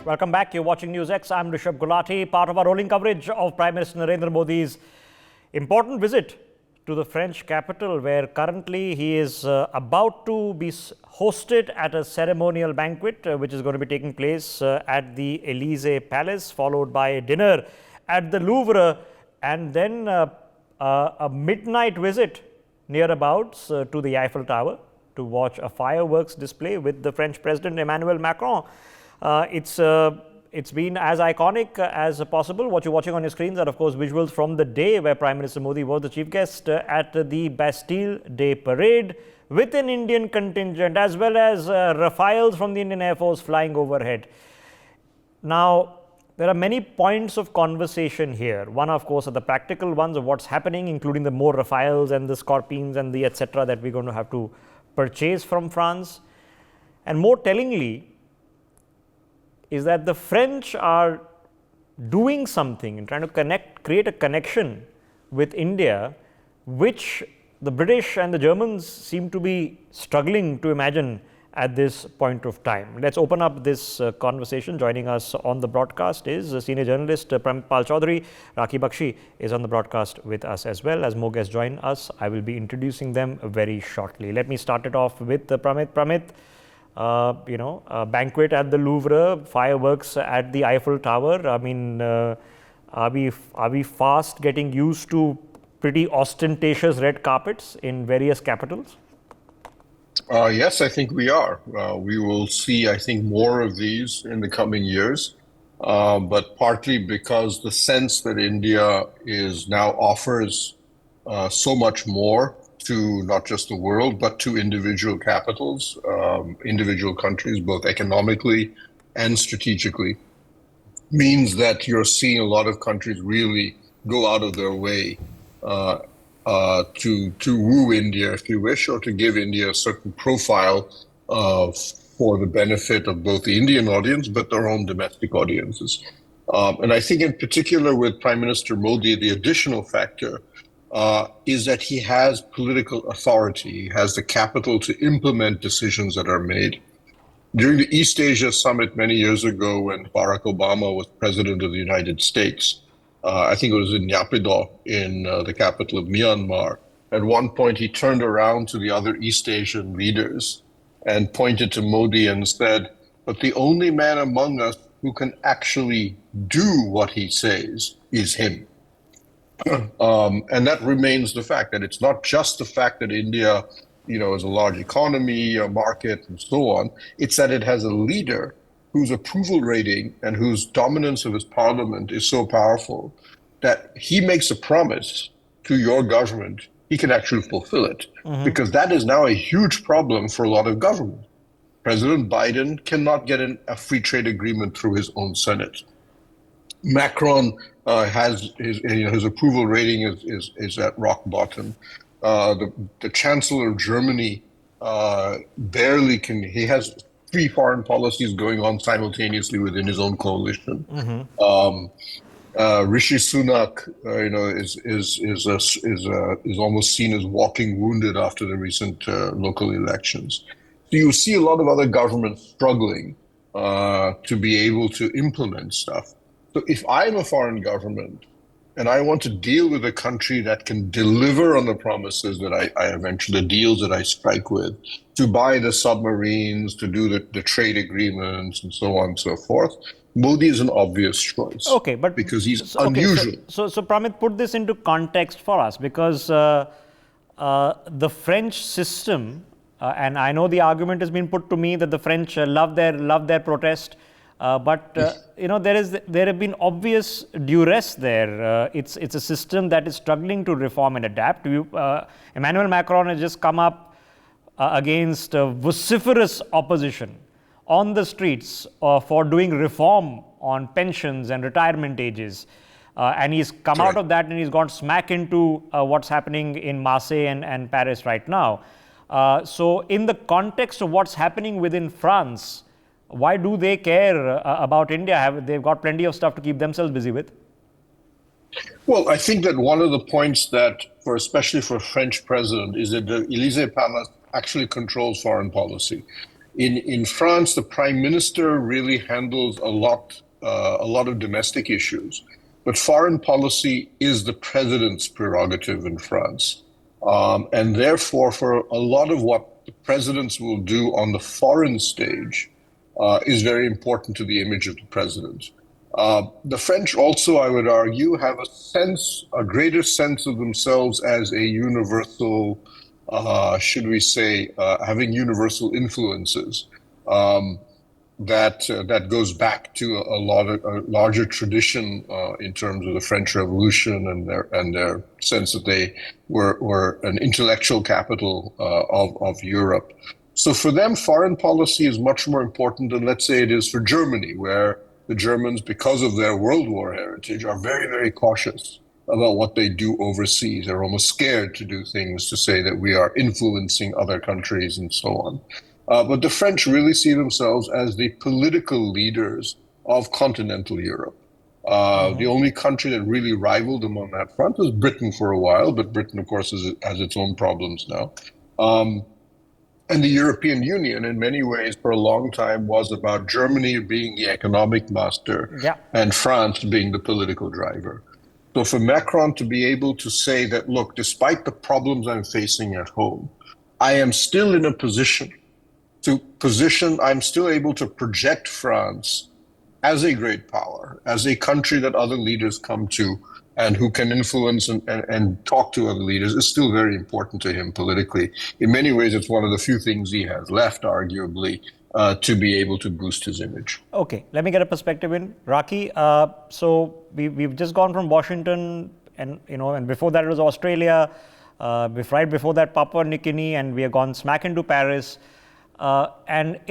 Welcome back. You're watching NewsX. I'm Rishabh Gulati, part of our rolling coverage of Prime Minister Narendra Modi's important visit to the French capital, where currently he is about to be hosted at a ceremonial banquet, which is going to be taking place at the Élysée Palace, followed by a dinner at the Louvre, and then a midnight visit nearabouts to the Eiffel Tower to watch a fireworks display with the French President Emmanuel Macron. It's been as iconic as possible. What you're watching on your screens are, of course, visuals from the day where Prime Minister Modi was the chief guest at the Bastille Day Parade with an Indian contingent, as well as Rafales from the Indian Air Force flying overhead. Now, there are many points of conversation here. One, of course, are the practical ones of what's happening, including the more Rafales and the Scorpions and the etc. that we're going to have to purchase from France. And more tellingly, is that the French are doing something and trying to create a connection with India, which the British and the Germans seem to be struggling to imagine at this point of time. Let's open up this conversation. Joining us on the broadcast is senior journalist Pramit Pal Chaudhary. Rakhi Bakshi is on the broadcast with us as well. As more guests join us, I will be introducing them very shortly. Let me start it off with Pramit. Pramit, a banquet at the Louvre, fireworks at the Eiffel Tower. I mean, are we fast getting used to pretty ostentatious red carpets in various capitals? Yes, I think we are. We will see, I think, more of these in the coming years, but partly because the sense that India is now offers so much more to not just the world, but to individual capitals, individual countries, both economically and strategically, means that you're seeing a lot of countries really go out of their way to woo India, if you wish, or to give India a certain profile for the benefit of both the Indian audience, but their own domestic audiences. And I think in particular with Prime Minister Modi, the additional factor is that he has political authority. He has the capital to implement decisions that are made. During the East Asia Summit many years ago, when Barack Obama was president of the United States, I think it was in Naypyidaw in the capital of Myanmar. At one point, he turned around to the other East Asian leaders and pointed to Modi and said, "But the only man among us who can actually do what he says is him." And that remains the fact that it's not just the fact that India, is a large economy, a market, and so on. It's that it has a leader whose approval rating and whose dominance of his parliament is so powerful that he makes a promise to your government, he can actually fulfill it. Mm-hmm. Because that is now a huge problem for a lot of governments. President Biden cannot get a free trade agreement through his own Senate. Macron has his approval rating is at rock bottom. The Chancellor of Germany barely can. He has 3 foreign policies going on simultaneously within his own coalition. Mm-hmm. Rishi Sunak, is almost seen as walking wounded after the recent local elections. So you see a lot of other governments struggling to be able to implement stuff. So if I'm a foreign government and I want to deal with a country that can deliver on the promises that I eventually, the deals that I strike with, to buy the submarines, to do the trade agreements and so on and so forth, Modi is an obvious choice. Okay, but because he's unusual. So Pramit, put this into context for us, because the French system, and I know the argument has been put to me that the French love their protest. But there have been obvious duress there. It's a system that is struggling to reform and adapt. Emmanuel Macron has just come up against vociferous opposition on the streets for doing reform on pensions and retirement ages. And he's come out of that and he's gone smack into what's happening in Marseille and Paris right now. So in the context of what's happening within France, why do they care about India? They've got plenty of stuff to keep themselves busy with. Well, I think that one of the points that, especially for a French president, is that the Élysée Palace actually controls foreign policy. In France, the prime minister really handles a lot of domestic issues, but foreign policy is the president's prerogative in France. And therefore, for a lot of what the presidents will do on the foreign stage is very important to the image of the president. The French also, I would argue, have a greater sense of themselves as a universal, should we say, having universal influences. That goes back to a larger tradition in terms of the French Revolution and their sense that they were an intellectual capital of Europe. So for them, foreign policy is much more important than, let's say, it is for Germany, where the Germans, because of their World War heritage, are very, very cautious about what they do overseas. They're almost scared to do things to say that we are influencing other countries and so on. But the French really see themselves as the political leaders of continental Europe. The only country that really rivaled them on that front was Britain for a while, but Britain, of course, has its own problems now. And the European Union, in many ways, for a long time, was about Germany being the economic master and France being the political driver. So for Macron to be able to say that, look, despite the problems I'm facing at home, I am still in a I'm still able to project France as a great power, as a country that other leaders come to and who can influence and talk to other leaders, is still very important to him politically. In many ways, it's one of the few things he has left, arguably, to be able to boost his image. Okay, let me get a perspective in. Raki, so we've just gone from Washington, and before that it was Australia, right before that Papua New Guinea, and we have gone smack into Paris. And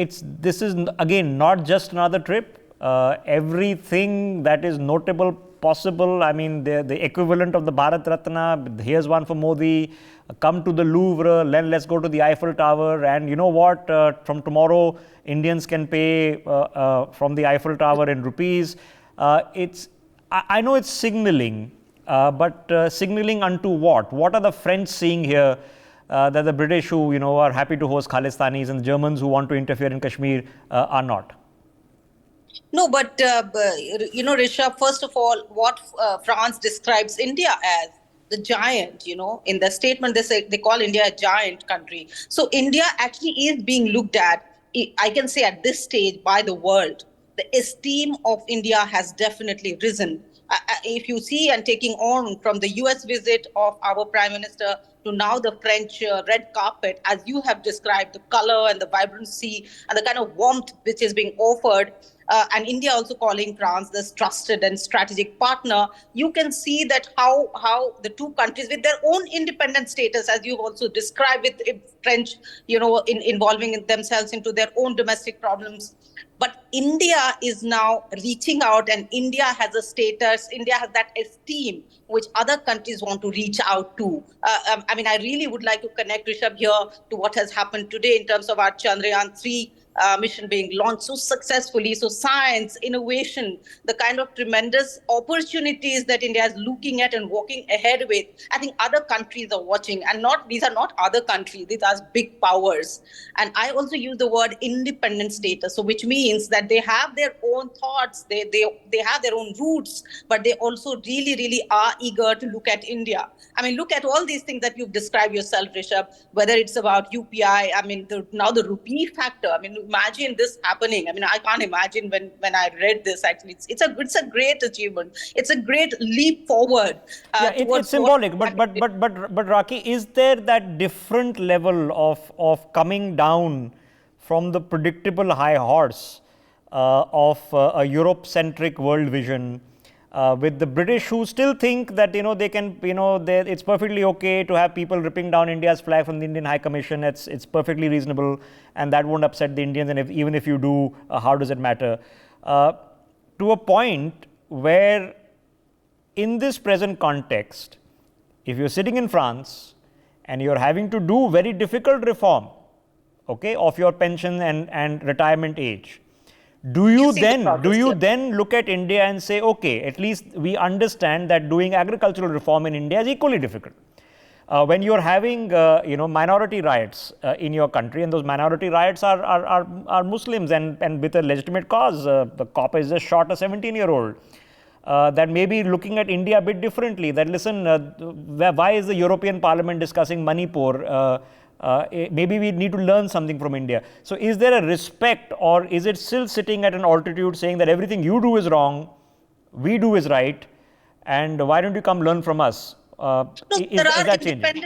this is again not just another trip. Everything that is notable possible. I mean, the equivalent of the Bharat Ratna. Here's one for Modi. Come to the Louvre. Let's go to the Eiffel Tower. And you know what? From tomorrow, Indians can pay from the Eiffel Tower in rupees. I know it's signaling, but signaling unto what? What are the French seeing here? That the British, who are happy to host Khalistanis, and the Germans who want to interfere in Kashmir are not. No, but Rishabh, first of all, what France describes India as the giant. In the statement they call India a giant country. So India actually is being looked at, I can say, at this stage by the world. The esteem of India has definitely risen. If you see, and taking on from the US visit of our Prime Minister to now the French red carpet, as you have described, the color and the vibrancy and the kind of warmth which is being offered, and India also calling France this trusted and strategic partner, you can see that how the two countries with their own independent status, as you've also described, with French, involving themselves into their own domestic problems. But India is now reaching out, and India has a status, India has that esteem which other countries want to reach out to. I really would like to connect, Rishabh, here to what has happened today in terms of our Chandrayaan-3 mission being launched so successfully. So science, innovation, the kind of tremendous opportunities that India is looking at and walking ahead with, I think other countries are watching. And these are not other countries, these are big powers. And I also use the word independent status, so which means that they have their own thoughts, they have their own roots, but they also really, really are eager to look at India. Look at all these things that you've described yourself, Rishabh, whether it's about UPI, now the rupee factor. Imagine this happening. I can't imagine when I read this. Actually, it's a great achievement. It's a great leap forward. It's symbolic. But Raki, is there that different level of coming down from the predictable high horse of a Europe-centric world vision? With the British, who still think that they can, it's perfectly okay to have people ripping down India's flag from the Indian High Commission. It's perfectly reasonable, and that won't upset the Indians. And even if you do, how does it matter? To a point where, in this present context, if you're sitting in France and you're having to do very difficult reform, of your pension and retirement age, do you then look at India and say, okay, at least we understand that doing agricultural reform in India is equally difficult? when you're having minority riots in your country, and those minority riots are Muslims and with a legitimate cause. The cop has just shot a 17-year-old. That may be looking at India a bit differently. That listen, why is the European Parliament discussing Manipur? Maybe we need to learn something from India. So is there a respect, or is it still sitting at an altitude saying that everything you do is wrong, we do is right, and why don't you come learn from us? Is that changing?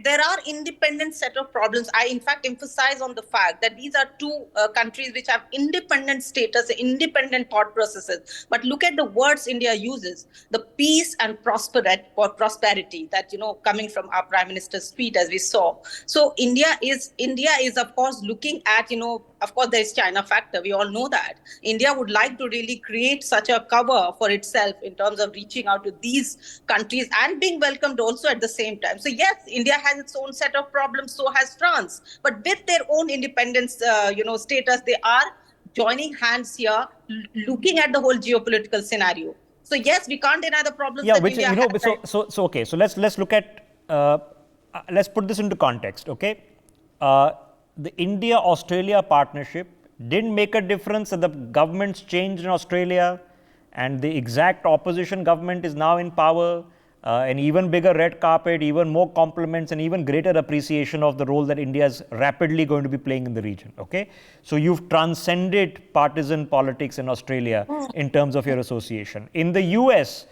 There are independent set of problems. I, in fact, emphasize on the fact that these are two countries which have independent status, independent thought processes. But look at the words India uses: the peace and prosperity that, coming from our Prime Minister's tweet, as we saw. So India is, of course, looking at, of course, there is China factor. We all know that. India would like to really create such a cover for itself in terms of reaching out to these countries and being welcomed also at the same time. So yes, India has its own set of problems, so has France. But with their own independence, status, they are joining hands here, looking at the whole geopolitical scenario. So yes, we can't deny the problems that India has. Okay. So let's look at, let's put this into context, okay? The India-Australia partnership didn't make a difference that the governments changed in Australia and the exact opposition government is now in power, an even bigger red carpet, even more compliments and even greater appreciation of the role that India is rapidly going to be playing in the region, okay? So you've transcended partisan politics in Australia in terms of your association. In the US,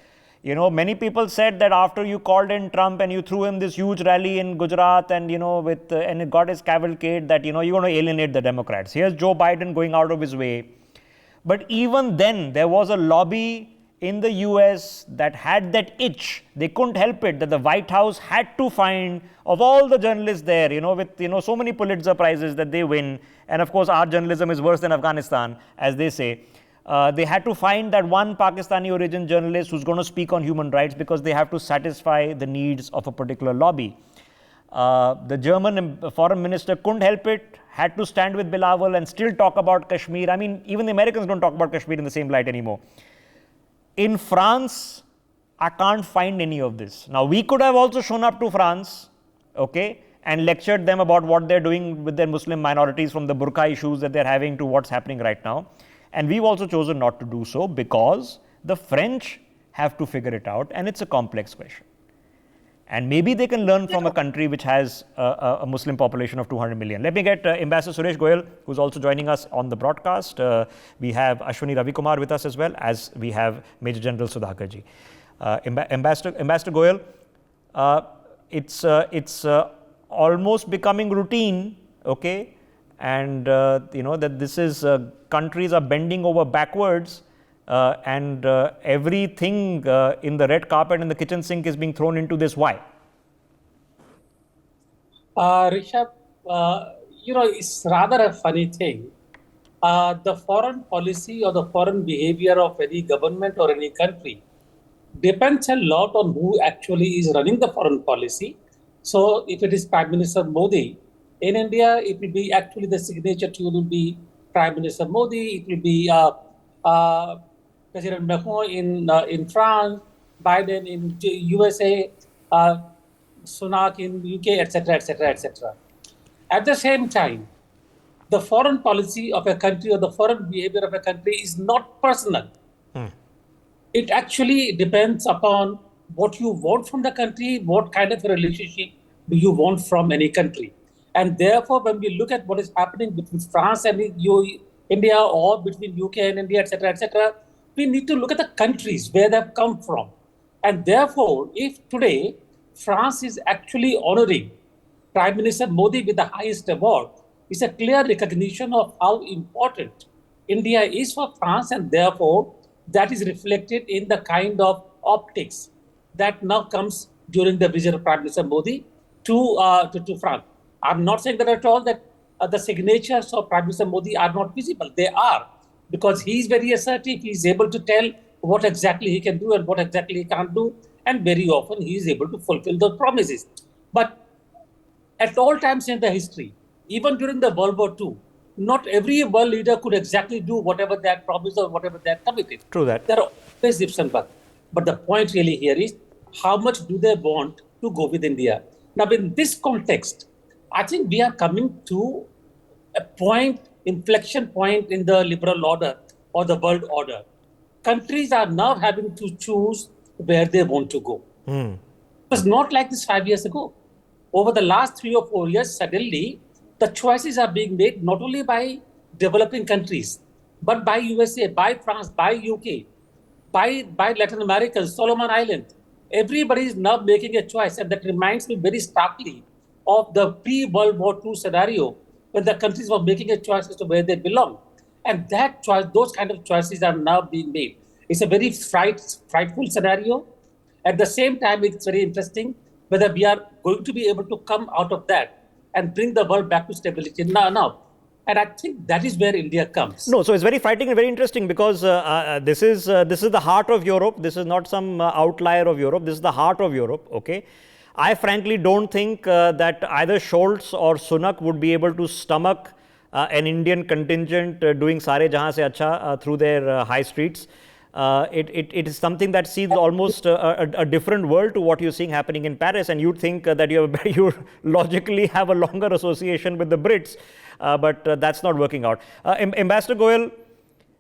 many people said that after you called in Trump and you threw him this huge rally in Gujarat and, and it got his cavalcade that, you're going to alienate the Democrats. Here's Joe Biden going out of his way. But even then, there was a lobby in the US that had that itch. They couldn't help it, that the White House had to find, of all the journalists there, with, so many Pulitzer Prizes that they win. And of course, our journalism is worse than Afghanistan, as they say. They had to find that one Pakistani origin journalist who's going to speak on human rights because they have to satisfy the needs of a particular lobby. The German foreign minister couldn't help it, had to stand with Bilawal and still talk about Kashmir. I mean, even the Americans don't talk about Kashmir in the same light anymore. In France, I can't find any of this. Now, we could have also shown up to France, okay, and lectured them about what they're doing with their Muslim minorities, from the burqa issues that they're having to what's happening right now. And we've also chosen not to do so because the French have to figure it out, and it's a complex question. And maybe they can learn from a country which has a Muslim population of 200 million. Let me get Ambassador Suresh Goyal, who's also joining us on the broadcast. We have Ashwini Ravikumar with us as well, as we have Major General Sudhakarji. Ambassador Goyal, it's almost becoming routine, okay? And that this is countries are bending over backwards and everything in the red carpet and the kitchen sink is being thrown into this. Why? Rishabh, it's rather a funny thing. The foreign policy or the foreign behavior of any government or any country depends a lot on who actually is running the foreign policy. So if it is Prime Minister Modi, in India, it will be actually the signature tune will be Prime Minister Modi. It will be President Macron in France, Biden in USA, Sunak in UK, etc., etc., etc. At the same time, the foreign policy of a country or the foreign behavior of a country is not personal. It actually depends upon what you want from the country, what kind of a relationship do you want from any country. And therefore, when we look at what is happening between France and India, or between UK and India, etc., we need to look at the countries where they've come from. And therefore, if today France is actually honoring Prime Minister Modi with the highest award, it's a clear recognition of how important India is for France, and therefore that is reflected in the kind of optics that now comes during the visit of Prime Minister Modi to France. I'm not saying that at all that the signatures of Prime Minister Modi are not visible. They are, because he's very assertive. He's able to tell what exactly he can do and what exactly he can't do. And very often he is able to fulfill those promises. But at all times in the history, even during the World War II, not every world leader could exactly do whatever they had promised or whatever they had committed. True that. There are always ifs and buts. But the point really here is, how much do they want to go with India? Now, in this context, I think we are coming to a point, inflection point in the liberal order or the world order. Countries are now having to choose where they want to go. It was not like this 5 years ago. Over the last 3 or 4 years, suddenly the choices are being made not only by developing countries, but by USA, by France, by UK, by Latin America, Solomon Island. Everybody is now making a choice, and that reminds me very starkly of the pre-World War II scenario when the countries were making a choice as to where they belong. And that choice, those kind of choices are now being made. It's a very frightful scenario. At the same time, it's very interesting whether we are going to be able to come out of that and bring the world back to stability now. And I think that is where India comes. No, so it's very frightening and very interesting because this is the heart of Europe. This is not some outlier of Europe. This is the heart of Europe. Okay, I frankly don't think that either Scholz or Sunak would be able to stomach an Indian contingent doing Sare Jahan Se Acha through their high streets. It is something that seems almost a different world to what you're seeing happening in Paris, and you'd think that you logically have a longer association with the Brits, but that's not working out. Ambassador Goyal,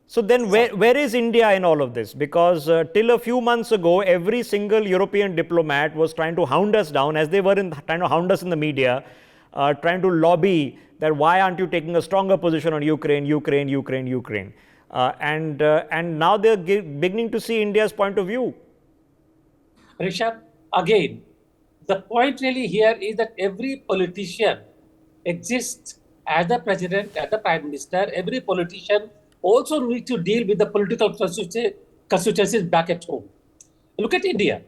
so then where is India in all of this? Because till a few months ago, every single European diplomat was trying to hound us down, as they were trying to hound us in the media, trying to lobby that why aren't you taking a stronger position on Ukraine. And now they're beginning to see India's point of view. Rishabh, again, the point really here is that every politician exists as the president, as the prime minister. Every politician also needs to deal with the political constituencies back at home. Look at India.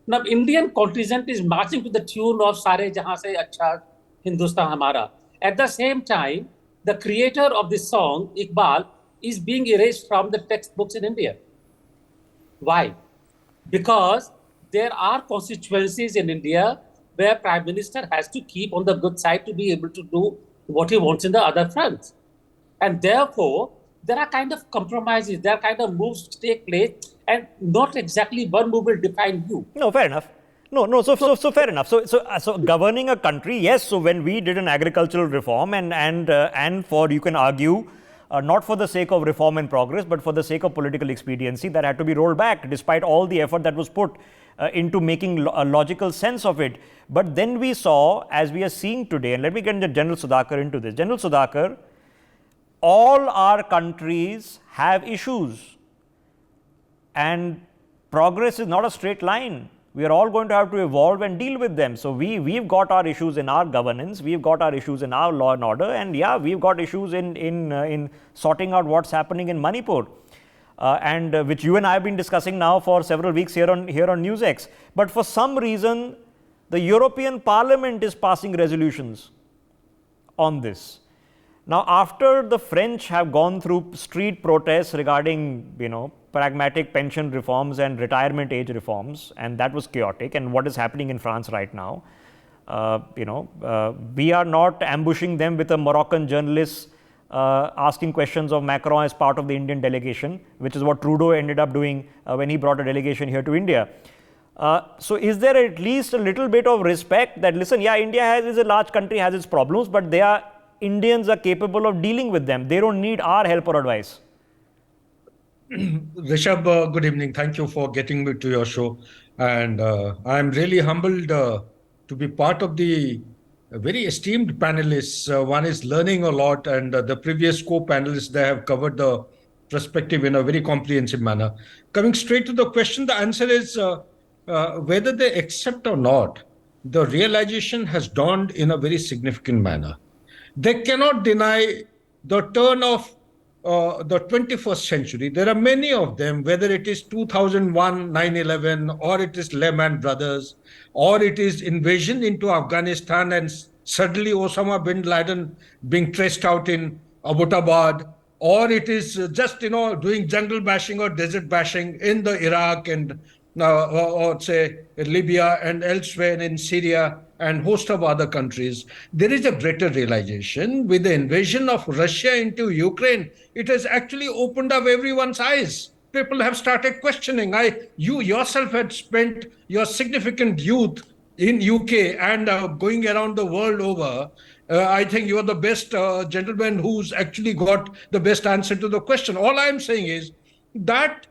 Now, Indian contingent is marching to the tune of Sare Jahan Se Acha Hindustan Hamara. At the same time, the creator of this song, Iqbal, is being erased from the textbooks in India. Why? Because there are constituencies in India where Prime Minister has to keep on the good side to be able to do what he wants in the other front. And therefore, there are kind of compromises, there are kind of moves to take place, and not exactly one move will define you. No, fair enough. So fair enough. So governing a country, yes. So when we did an agricultural reform, and for, you can argue, not for the sake of reform and progress, but for the sake of political expediency, that had to be rolled back, despite all the effort that was put into making a logical sense of it. But then we saw, as we are seeing today, and let me get General Sudhakar into this. General Sudhakar, all our countries have issues, and progress is not a straight line. We are all going to have to evolve and deal with them. So we've got our issues in our governance, we've got our issues in our law and order, and yeah, we've got issues in sorting out what's happening in Manipur, and which you and I have been discussing now for several weeks here on NewsX. But for some reason, the European Parliament is passing resolutions on this. Now, after the French have gone through street protests regarding, pragmatic pension reforms and retirement age reforms, and that was chaotic, and what is happening in France right now, we are not ambushing them with a Moroccan journalist asking questions of Macron as part of the Indian delegation, which is what Trudeau ended up doing when he brought a delegation here to India. So is there at least a little bit of respect that, listen, yeah, India is a large country, has its problems, but Indians are capable of dealing with them. They don't need our help or advice. Rishabh, good evening. Thank you for getting me to your show. And I'm really humbled to be part of the very esteemed panelists. One is learning a lot, and the previous co-panelists, they have covered the perspective in a very comprehensive manner. Coming straight to the question, the answer is whether they accept or not, the realization has dawned in a very significant manner. They cannot deny the turn of the 21st century. There are many of them, whether it is 2001, 9/11, or it is Lehman Brothers, or it is invasion into Afghanistan and suddenly Osama bin Laden being traced out in Abbottabad, or it is just, doing jungle bashing or desert bashing in the Iraq and or say Libya and elsewhere in Syria and host of other countries. There is a greater realization with the invasion of Russia into Ukraine. It has actually opened up everyone's eyes. People have started questioning. You yourself had spent your significant youth in UK and going around the world over, I think you are the best gentleman who's actually got the best answer to the question. All I'm saying is that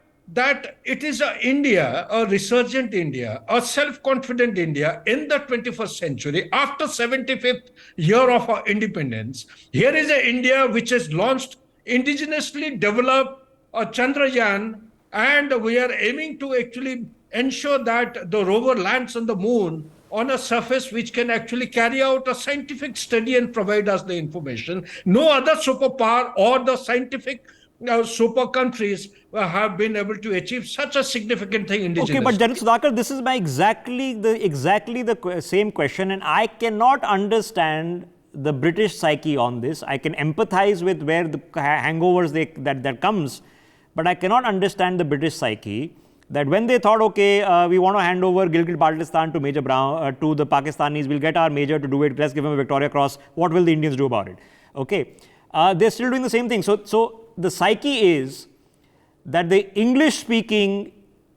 it is India, a resurgent India, a self-confident India in the 21st century, after 75th year of our independence. Here is an India which has launched, indigenously developed a Chandrayaan, and we are aiming to actually ensure that the rover lands on the moon on a surface which can actually carry out a scientific study and provide us the information. No other superpower or the scientific super countries have been able to achieve such a significant thing indigenously. Okay, but General Sudhakar, this is my exactly the same question, and I cannot understand the British psyche on this. I can empathize with where the hangovers that comes, but I cannot understand the British psyche that when they thought, okay, we want to hand over Gilgit-Baltistan to Major Brown, to the Pakistanis, we'll get our major to do it, let's give him a Victoria Cross, what will the Indians do about it? Okay, they're still doing the same thing. So the psyche is that the English-speaking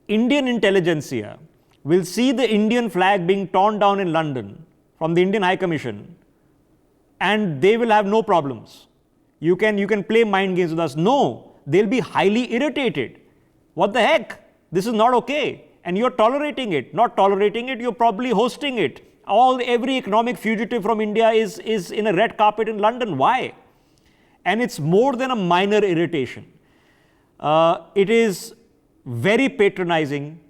Indian intelligentsia will see the Indian flag being torn down in London from the Indian High Commission, and they will have no problems. You can play mind games with us. No, they'll be highly irritated. What the heck? This is not okay. And you're tolerating it. Not tolerating it, you're probably hosting it. Every economic fugitive from India is in a red carpet in London. Why? And it's more than a minor irritation. It is very patronizing.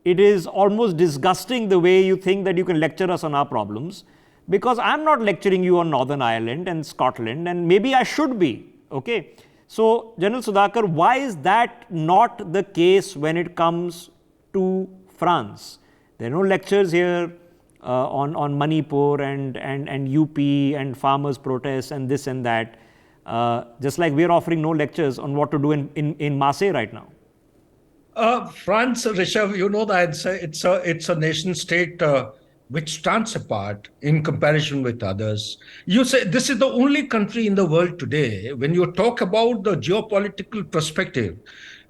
It is almost disgusting the way you think that you can lecture us on our problems, because I'm not lecturing you on Northern Ireland and Scotland, and maybe I should be. Okay. So, General Sudhakar, why is that not the case when it comes to France? There are no lectures here on Manipur and UP and farmers' protests and this and that. Just like we are offering no lectures on what to do in Marseille right now. France, Rishabh, you know the answer. It's a nation state which stands apart in comparison with others. You say this is the only country in the world today, when you talk about the geopolitical perspective,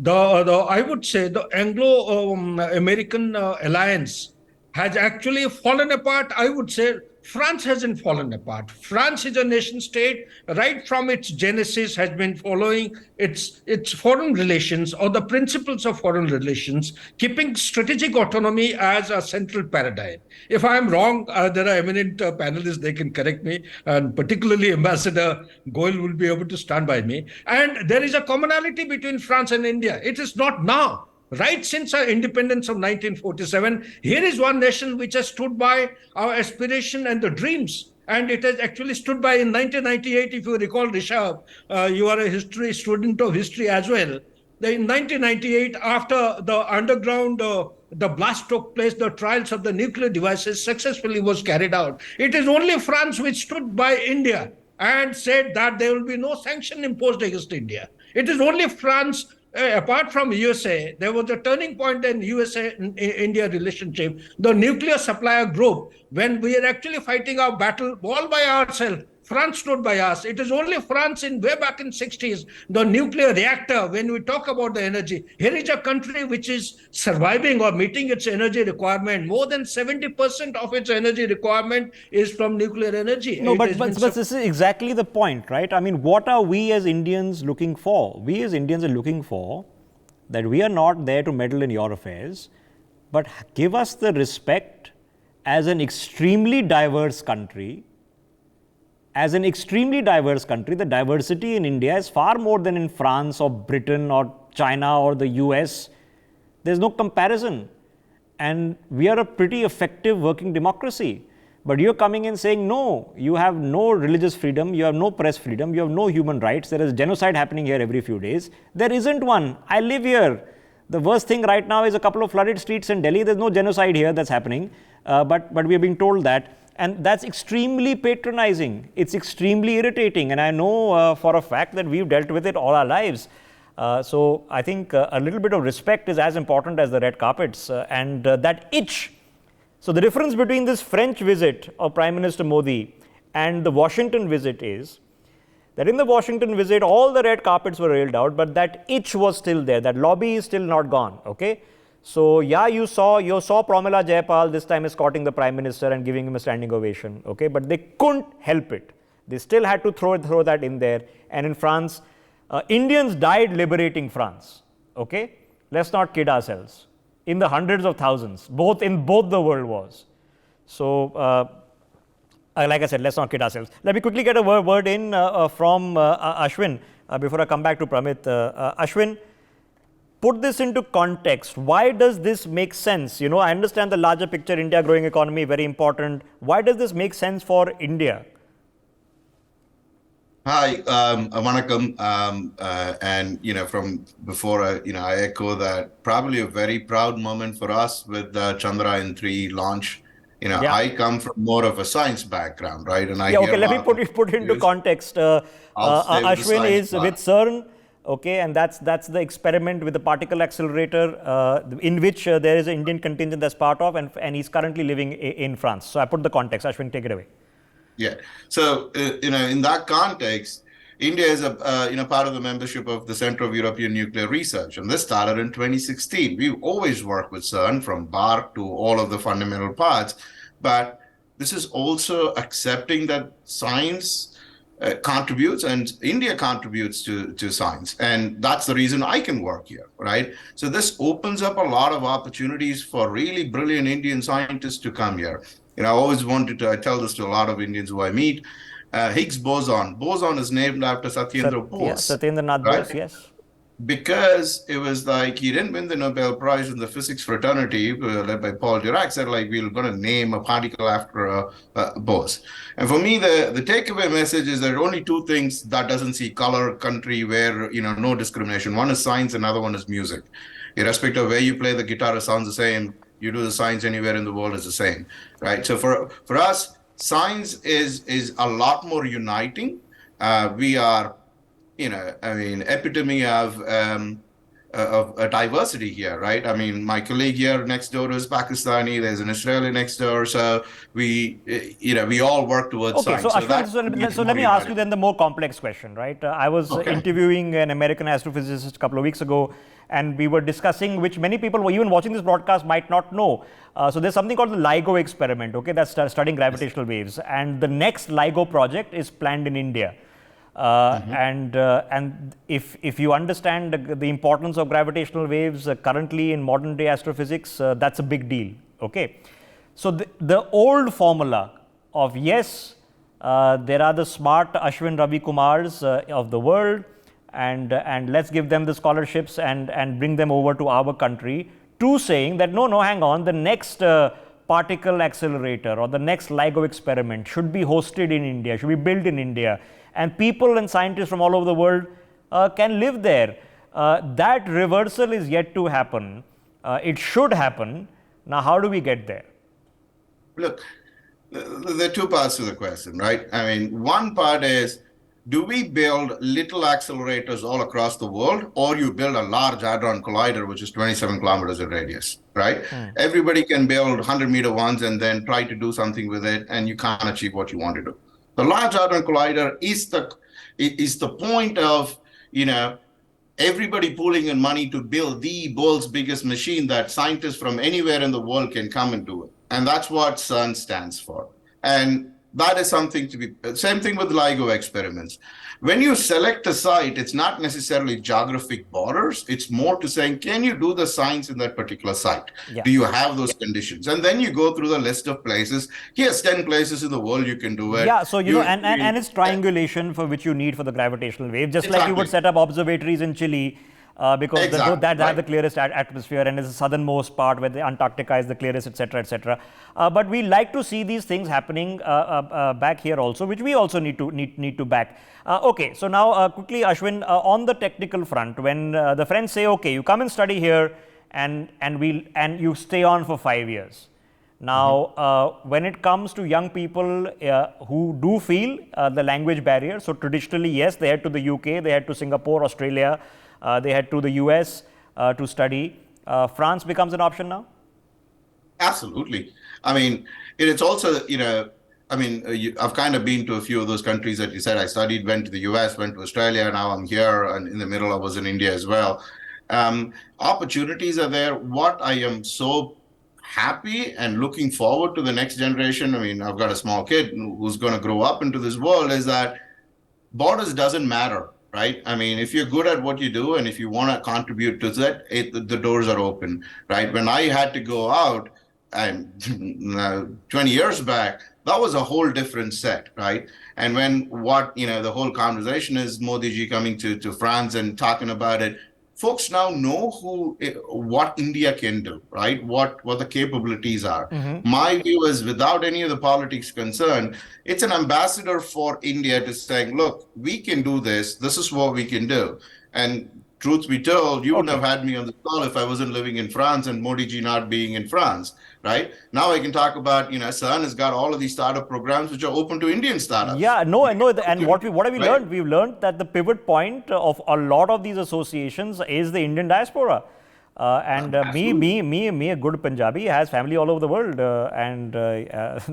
I would say the Anglo-American alliance has actually fallen apart. I would say France hasn't fallen apart. France is a nation state, right from its genesis, has been following its foreign relations, or the principles of foreign relations, keeping strategic autonomy as a central paradigm. If I am wrong, there are eminent panelists, they can correct me, and particularly Ambassador Goyal will be able to stand by me. And there is a commonality between France and India. It is not now. Right since our independence of 1947, here is one nation which has stood by our aspiration and the dreams. And it has actually stood by in 1998, if you recall, Rishabh, you are a student of history as well. In 1998, after the underground, the blast took place, the trials of the nuclear devices successfully was carried out. It is only France which stood by India and said that there will be no sanction imposed against India. It is only France, apart from USA, there was a turning point in USA-India relationship, the nuclear supplier group, when we are actually fighting our battle all by ourselves. France stood by us. It is only France way back in 60s, the nuclear reactor, when we talk about the energy. Here is a country which is surviving or meeting its energy requirement. More than 70% of its energy requirement is from nuclear energy. No, but this is exactly the point, right? I mean, what are we as Indians looking for? We as Indians are looking for that we are not there to meddle in your affairs, but give us the respect as an extremely diverse country. As an extremely diverse country, the diversity in India is far more than in France or Britain or China or the US. There's no comparison. And we are a pretty effective working democracy. But you're coming in saying, no, you have no religious freedom, you have no press freedom, you have no human rights. There is genocide happening here every few days. There isn't one. I live here. The worst thing right now is a couple of flooded streets in Delhi. There's no genocide here that's happening. But we are being told that. And that's extremely patronizing. It's extremely irritating. And I know for a fact that we've dealt with it all our lives. So I think a little bit of respect is as important as the red carpets and that itch. So the difference between this French visit of Prime Minister Modi and the Washington visit is that in the Washington visit, all the red carpets were railed out, but that itch was still there. That lobby is still not gone. Okay. So yeah, you saw Pramila Jayapal this time escorting the Prime Minister and giving him a standing ovation. Okay, but they couldn't help it. They still had to throw that in there. And in France, Indians died liberating France. Okay, let's not kid ourselves. In the hundreds of thousands, in both the world wars. So like I said, let's not kid ourselves. Let me quickly get a word in from Ashwin before I come back to Pramit. Ashwin, put this into context. Why does this make sense? I understand the larger picture, India growing economy, very important. Why does this make sense for India? Hi, Vanakkam. And, from before, I echo that probably a very proud moment for us with the Chandrayaan-3 launch. I come from more of a science background, right? And let me put into context. Ashwin is with CERN. Okay, and that's the experiment with the particle accelerator in which there is an Indian contingent that's part of, and he's currently living in France. So I put the context. Ashwin, take it away. Yeah. So in that context, India is a part of the membership of the Center of European Nuclear Research, and this started in 2016. We've always worked with CERN from BARC to all of the fundamental parts, but this is also accepting that science contributes and India contributes to science. And that's the reason I can work here, right? So this opens up a lot of opportunities for really brilliant Indian scientists to come here. I always I tell this to a lot of Indians who I meet, Higgs boson. Boson is named after Satyendra Bose. Yeah, Satyendranath Bose, yes. Because it was like he didn't win the Nobel Prize in the physics fraternity led by Paul Dirac, said we're going to name a particle after Bose. And for me, the takeaway message is there are only two things that doesn't see color, country, where, no discrimination. One is science, another one is music. Irrespective of where you play the guitar, it sounds the same. You do the science anywhere in the world is the same, right? So for us, science is a lot more uniting. We are epitome of a diversity here, right? My colleague here next door is Pakistani. There's an Israeli next door, so we all work towards science. So Ashwin, so let me ask you then the more complex question, right? I was interviewing an American astrophysicist a couple of weeks ago, and we were discussing, which many people were even watching this broadcast might not know. So there's something called the LIGO experiment, okay, that's studying gravitational waves, and the next LIGO project is planned in India. And if you understand the importance of gravitational waves currently in modern day astrophysics, that's a big deal. Okay, so the old formula of yes, there are the smart Ashwin Ravi Kumars of the world, and let's give them the scholarships and bring them over to our country, to saying that no, hang on, the next particle accelerator or the next LIGO experiment should be hosted in India, should be built in India. And people and scientists from all over the world can live there. That reversal is yet to happen. It should happen. Now, how do we get there? Look, there are two parts to the question, right? One part is, do we build little accelerators all across the world, or you build a large hadron collider, which is 27 kilometers in radius, right? Everybody can build 100-meter ones and then try to do something with it, and you can't achieve what you want to do. The Large Hadron Collider is the point of, everybody pooling in money to build the world's biggest machine that scientists from anywhere in the world can come and do it. And that's what CERN stands for. And that is something to be, same thing with LIGO experiments. When you select a site, it's not necessarily geographic borders. It's more to saying, can you do the science in that particular site? Yeah. Do you have those conditions? And then you go through the list of places. Here's 10 places in the world you can do it. Yeah, so, and it's triangulation for which you need for the gravitational wave. Just like you would set up observatories in Chile, because that have the clearest atmosphere and is the southernmost part where the Antarctica is the clearest, etc., etc. But we like to see these things happening back here also, which we also need to back. Okay, so now quickly, Ashwin, on the technical front, when the French say, okay, you come and study here and you stay on for 5 years. Now, when it comes to young people who do feel the language barrier, so traditionally, yes, they head to the UK, they head to Singapore, Australia, they head to the US to study. France becomes an option now? Absolutely. It's also, I've kind of been to a few of those countries that you said I studied, went to the US, went to Australia, now I'm here, and in the middle I was in India as well. Opportunities are there. What I am so happy and looking forward to the next generation, I mean, I've got a small kid who's going to grow up into this world, is that borders doesn't matter, right? I mean, if you're good at what you do and if you want to contribute to that, the doors are open, right? When I had to go out, and 20 years back, that was a whole different set, right? And when the whole conversation is Modi ji coming to France and talking about it, folks now know what India can do, right? What the capabilities are. My view is, without any of the politics concerned, it's an ambassador for India to saying, look, we can do this. This is what we can do. And truth be told, you wouldn't have had me on the call if I wasn't living in France and Modi ji not being in France, right? Now I can talk about, Sun has got all of these startup programs which are open to Indian startups. Yeah, no, and what have we learned? We've learned that the pivot point of a lot of these associations is the Indian diaspora. Me, a good Punjabi, has family all over the world, and that's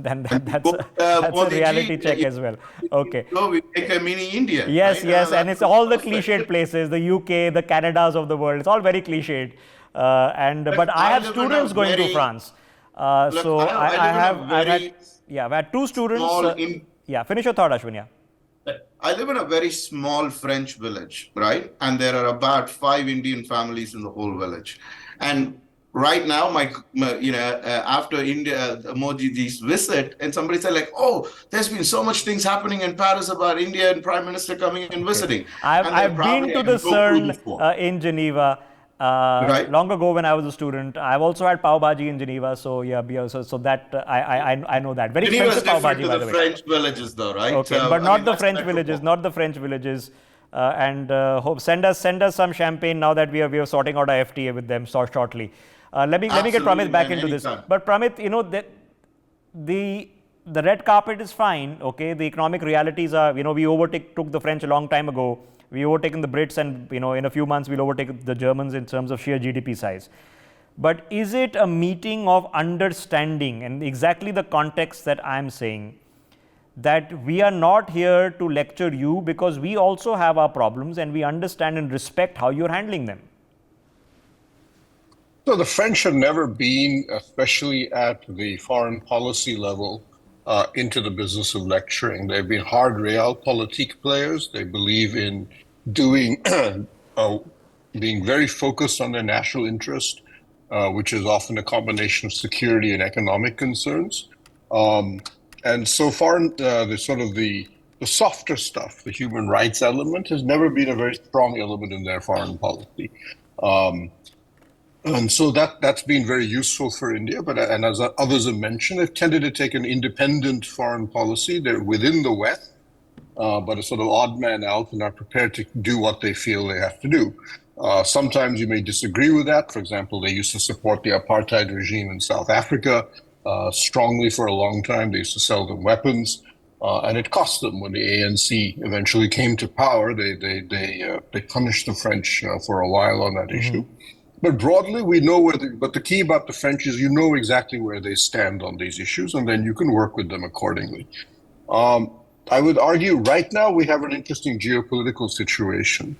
a reality check as well. Okay. So we make a mini India. Yes, right? yes, and it's all the cliched places, the UK, the Canadas of the world. It's all very cliched. But I have students going to France. So I've had two students. Finish your thought, Ashwin. I live in a very small French village, right? And there are about 5 Indian families in the whole village. And right now, after Modi ji's visit, and somebody said like, oh, there's been so much things happening in Paris about India and Prime Minister coming and visiting. I've been to the CERN in Geneva. Long ago when I was a student. I've also had pav bhaji in Geneva, so so that I know that. Very Geneva expensive pav bhaji, by the way. French villages though, right? Okay, but not the French villages, not the French villages. Hope send us some champagne now that we are sorting out our FTA with them shortly. Let me get Pramit back into this. But Pramit, the red carpet is fine. Okay, the economic realities are, we took the French a long time ago. We overtaken the Brits, and in a few months we'll overtake the Germans in terms of sheer GDP size. But is it a meeting of understanding, and exactly the context that I'm saying, that we are not here to lecture you because we also have our problems and we understand and respect how you're handling them? So the French have never been, especially at the foreign policy level, into the business of lecturing. They've been hard realpolitik players. They believe in being very focused on their national interest, which is often a combination of security and economic concerns. And so far, the softer stuff, the human rights element, has never been a very strong element in their foreign policy. And so that's been very useful for India. And as others have mentioned, they've tended to take an independent foreign policy. They're within the West, but a sort of odd man out and are prepared to do what they feel they have to do. Sometimes you may disagree with that. For example, they used to support the apartheid regime in South Africa strongly for a long time. They used to sell them weapons. And it cost them when the ANC eventually came to power. They punished the French for a while on that issue. But broadly, we know but the key about the French is you know exactly where they stand on these issues, and then you can work with them accordingly. I would argue right now we have an interesting geopolitical situation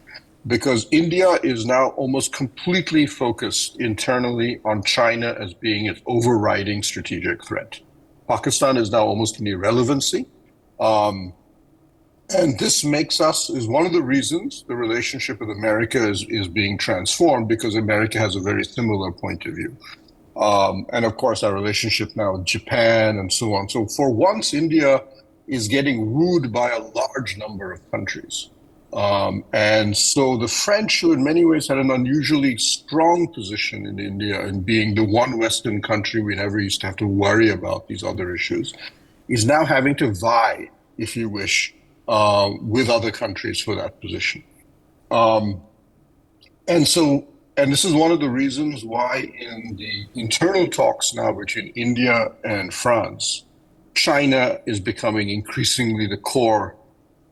because India is now almost completely focused internally on China as being its overriding strategic threat. Pakistan is now almost an irrelevancy. And this is one of the reasons the relationship with America is being transformed, because America has a very similar point of view. And of course, our relationship now with Japan and so on. So for once, India is getting wooed by a large number of countries. And so the French, who in many ways had an unusually strong position in India and being the one Western country we never used to have to worry about these other issues, is now having to vie, if you wish, with other countries for that position. And this is one of the reasons why in the internal talks now between India and France, China is becoming increasingly the core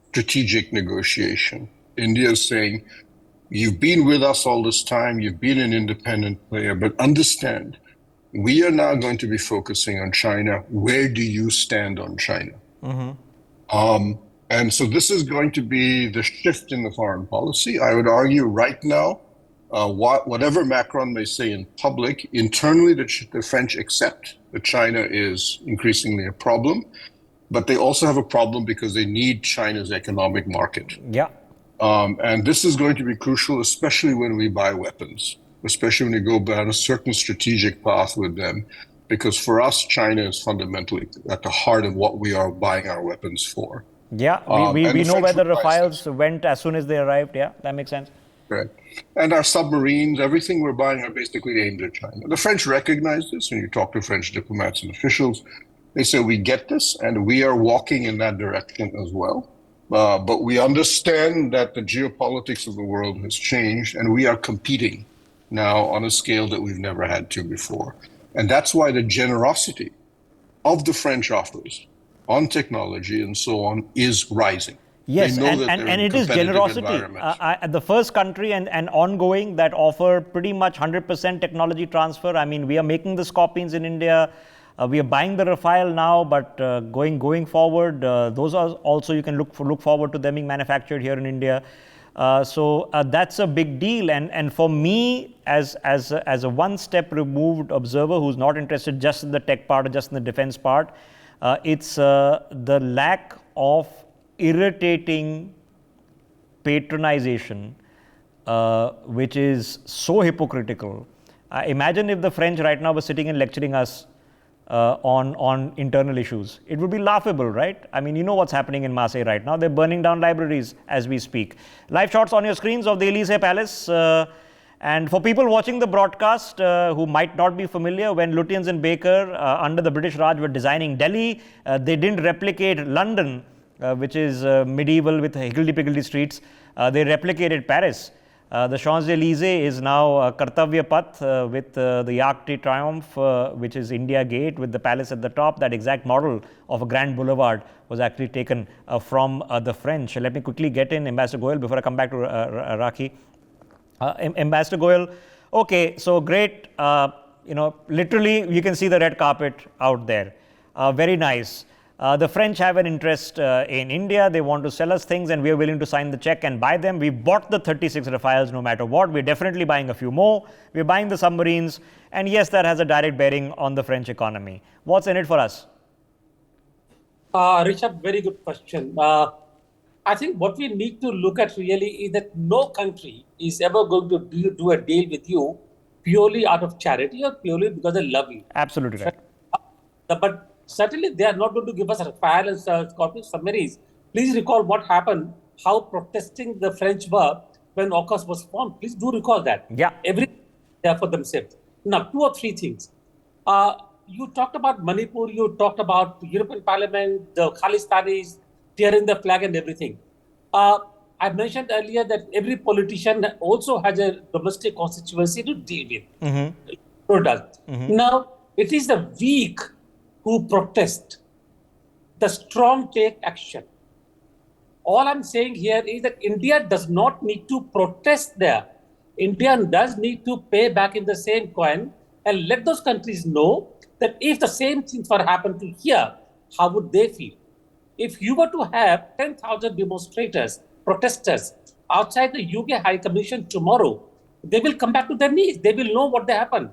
strategic negotiation. India is saying, you've been with us all this time, you've been an independent player, but understand, we are now going to be focusing on China. Where do you stand on China? And so this is going to be the shift in the foreign policy. I would argue right now, Whatever Macron may say in public, internally the French accept that China is increasingly a problem, but they also have a problem because they need China's economic market. Yeah. And this is going to be crucial, especially when we buy weapons, especially when we go down a certain strategic path with them, because for us, China is fundamentally at the heart of what we are buying our weapons for. Yeah, we know where the Rafales went as soon as they arrived. Yeah, that makes sense. Right. And our submarines, everything we're buying are basically aimed at China. The French recognize this. When you talk to French diplomats and officials, they say, we get this, and we are walking in that direction as well. But we understand that the geopolitics of the world has changed, and we are competing now on a scale that we've never had to before. And that's why the generosity of the French offers on technology and so on is rising. Yes, and it is generosity. The first country and ongoing that offer pretty much 100% technology transfer. I mean, we are making the Scorpions in India. We are buying the Rafale now, but going forward, those are also, you can look forward to them being manufactured here in India. So that's a big deal. And for me, as a one step removed observer who's not interested just in the tech part or just in the defense part, it's the lack of irritating patronization, which is so hypocritical. Imagine if the French right now were sitting and lecturing us on internal issues. It would be laughable, right? I mean, you know what's happening in Marseille right now. They're burning down libraries as we speak. Live shots on your screens of the Élysée Palace. And for people watching the broadcast who might not be familiar, when Lutyens and Baker under the British Raj were designing Delhi, they didn't replicate London, which is medieval with higgledy-piggledy streets. They replicated Paris. The Champs-Élysées is now Kartavya Path with the Arc de Triomphe, which is India Gate with the palace at the top. That exact model of a grand boulevard was actually taken from the French. Let me quickly get in Ambassador Goyal before I come back to Rakhi. Ambassador Goyal, okay, so great. Literally you can see the red carpet out there. Very nice. The French have an interest in India. They want to sell us things and we are willing to sign the check and buy them. We bought the 36 Rafales no matter what. We're definitely buying a few more. We're buying the submarines. And yes, that has a direct bearing on the French economy. What's in it for us? Rishabh, very good question. I think what we need to look at really is that no country is ever going to do a deal with you purely out of charity or purely because they love you. Absolutely right. But certainly, they are not going to give us Rafale and Scorpion submarines. Please recall what happened, how protesting the French were when AUKUS was formed. Please do recall that. Yeah. Everything there for themselves. Now, 2 or 3 things. You talked about Manipur, you talked about the European Parliament, the Khalistanis, tearing the flag and everything. I mentioned earlier that every politician also has a domestic constituency to deal with. Mm-hmm. Now, it is the weak who protest. The strong take action. All I'm saying here is that India does not need to protest there. India does need to pay back in the same coin and let those countries know that if the same things were happened to here, how would they feel? If you were to have 10,000 demonstrators, protesters outside the UK High Commission tomorrow, they will come back to their knees. They will know what they happened.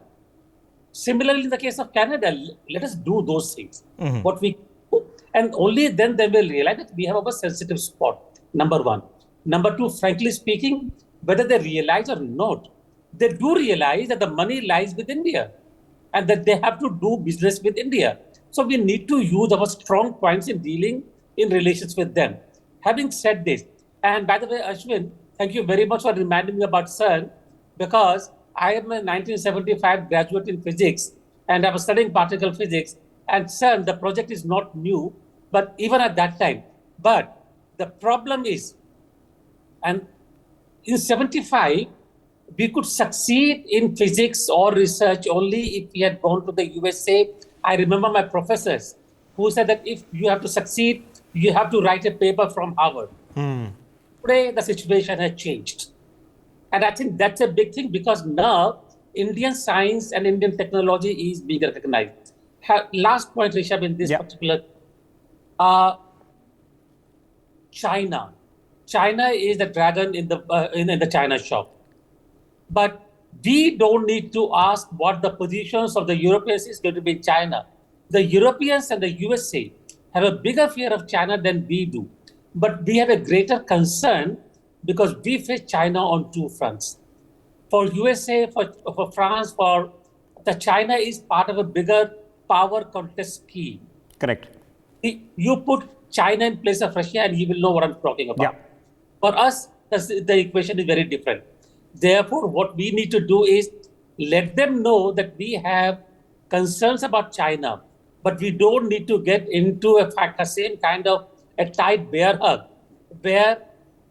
Similarly, in the case of Canada, let us do those things. Mm-hmm. What we do, and only then they will realize that we have a sensitive spot. Number 1. Number 2, frankly speaking, whether they realize or not, they do realize that the money lies with India and that they have to do business with India. So we need to use our strong points in dealing in relations with them. Having said this, and by the way, Ashwin, thank you very much for reminding me about CERN, because I am a 1975 graduate in physics and I was studying particle physics, and CERN, the project is not new, but even at that time. But the problem is, and in 75, we could succeed in physics or research only if we had gone to the USA. I remember my professors who said that if you have to succeed, you have to write a paper from Harvard. Today, the situation has changed. And I think that's a big thing because now Indian science and Indian technology is being recognized. Last point, Rishabh, in this particular, China. China is the dragon in the China shop. But we don't need to ask what the positions of the Europeans is going to be in China. The Europeans and the USA have a bigger fear of China than we do. But we have a greater concern because we face China on two fronts. For USA, for France, for the China is part of a bigger power contest scheme. Correct. You put China in place of Russia and you will know what I'm talking about. Yeah. For us, the equation is very different. Therefore, what we need to do is let them know that we have concerns about China, but we don't need to get into a same kind of a tight bear hug where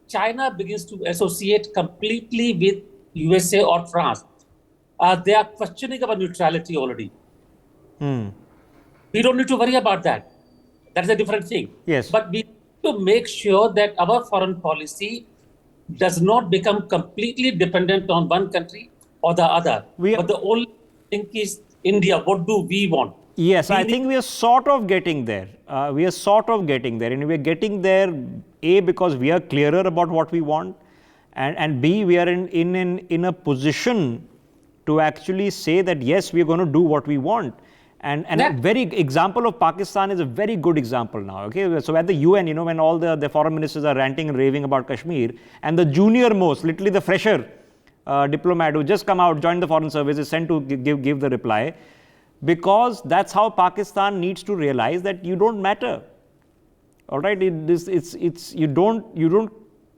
China begins to associate completely with USA or France. They are questioning our neutrality already. We don't need to worry about that. That's a different thing. Yes. But we need to make sure that our foreign policy does not become completely dependent on one country or the other. But the only thing is India. What do we want? Yes, I think we are sort of getting there. And we are getting there, A, because we are clearer about what we want, and B, we are in a position to actually say that yes, we are going to do what we want. And a very example of Pakistan is a very good example now. Okay, so at the UN, when all the foreign ministers are ranting and raving about Kashmir, and the junior most, literally the fresher diplomat who just come out, joined the foreign service, is sent to give the reply, because that's how Pakistan needs to realize that you don't matter. All right, you don't